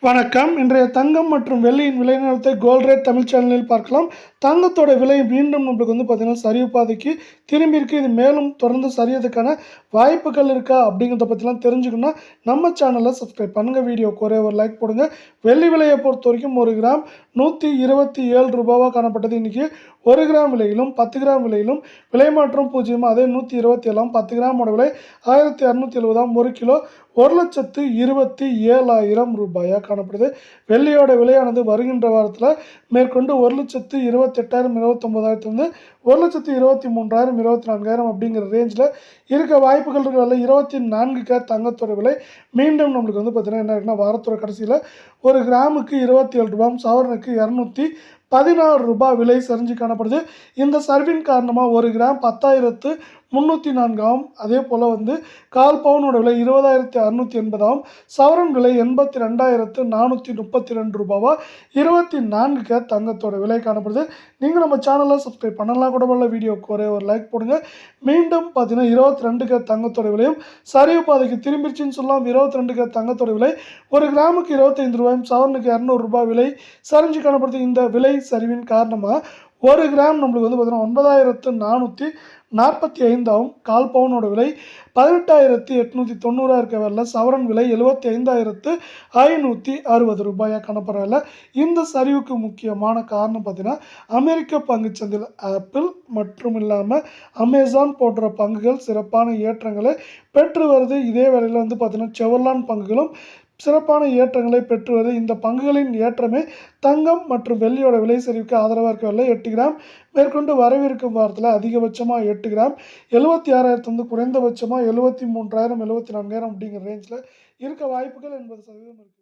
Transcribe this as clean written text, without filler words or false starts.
வணக்கம். இன்றைய தங்கம் மற்றும் வெள்ளியின் விலை நிலவரத்தை கோல்ட் ரேட் தமிழ் சேனலில் பார்க்கலாம். தங்கத்தோட விலை மீண்டும் நம்மளுக்கு பார்த்தீங்கன்னா, சரிவு பாதைக்கு திரும்பியிருக்கு. இது மேலும் தொடர்ந்து சரியதுக்கான வாய்ப்புகள் இருக்கா? அப்படிங்கிறத பற்றிலாம் தெரிஞ்சுக்கணும்னா, நம்ம சேனலை சப்ஸ்கிரைப் பண்ணுங்க. வீடியோக்கு ஒரே ஒரு லைக் போடுங்க. வெள்ளி விலையை பொறுத்தவரைக்கும் 1 கிராம் ரூ. 127 காணப்பட்டது. இன்றைக்கி 1 கிராம் விலையிலும் 10 கிராம் விலையிலும் விலை மாற்றம் 0. அதே 127 10 கிராமோட விலை 1270 1 கிலோ 1,27,000 ரூபாயாக காணப்படுது. வெள்ளியோட விலையானது வருகின்ற வாரத்தில் மேற்கொண்டு 1,28,000 29,000 1,23,000 24,000 அப்படிங்கிற ரேஞ்சில் இருக்க வாய்ப்புகள் இருக்கிற 24 கேரட் தங்கத்தோட விலை மீண்டும் நம்மளுக்கு பார்த்தீங்கன்னா என்ன இருக்குன்னா, வாரத்தோட கடைசியில் 1 கிராமுக்கு 27 ரூபாயும் சவரனுக்கு 216 ரூபாய் விலை சரிஞ்சு காணப்படுது. இந்த சரிவின் காரணமாக 1 கிராம் 10,304 அதே போல் கால் பவுனோட விலை 20,680 சவரன் விலை 82,432 ரூபாவா 24 கேரட் தங்கத்தோட விலை காணப்படுது. நீங்கள் நம்ம சேனலை சப்ஸ்கிரைப் பண்ணலாம் கூட வரல. வீடியோக்கு ஒரே ஒரு லைக் போடுங்க. மீண்டும் பார்த்தீங்கன்னா 22 கேரட் தங்கத்தோட விலையும் சரிவு பாதைக்கு திரும்பிடுச்சின்னு சொல்லலாம். 22 கேரட் தங்கத்தோட விலை 1 கிராமுக்கு 25 ரூபாயும் சவரனுக்கு 200 ரூபாய் விலை சரிஞ்சு காணப்படுது. இந்த விலை சரிவின் காரணமாக 1 கிராம் நம்மளுக்கு பார்த்தீங்கன்னா 9,445 கால் பவுனோட விலை 18,890 இருக்க வரல. சவரன் விலை 75,560 ரூபாயாக காணப்படுறதில்ல. இந்த சரிவுக்கு முக்கியமான காரணம் பார்த்தீங்கன்னா, அமெரிக்க பங்குச்சந்தையில் ஆப்பிள் மற்றும் இல்லாமல் அமேசான் போன்ற பங்குகள் சிறப்பான ஏற்றங்களை பெற்று வருது. இதே வேளையில் பார்த்தீங்கன்னா செவர்லான் பங்குகளும் சிறப்பான ஏற்றங்களை பெற்று வருது. இந்த பங்குகளின் ஏற்றமே தங்கம் மற்றும் வெள்ளியோட விலை சரிவுக்கு ஆதரவாக இருக்கவில்லை. 8 கிராம் மேற்கொண்டு வரவிருக்கும் வாரத்தில் அதிகபட்சமாக 8 கிராம் 76,000 குறைந்தபட்சமாக 73,000 74,000 அப்படிங்கிற ரேஞ்சில் இருக்க வாய்ப்புகள் 80% இருக்குது.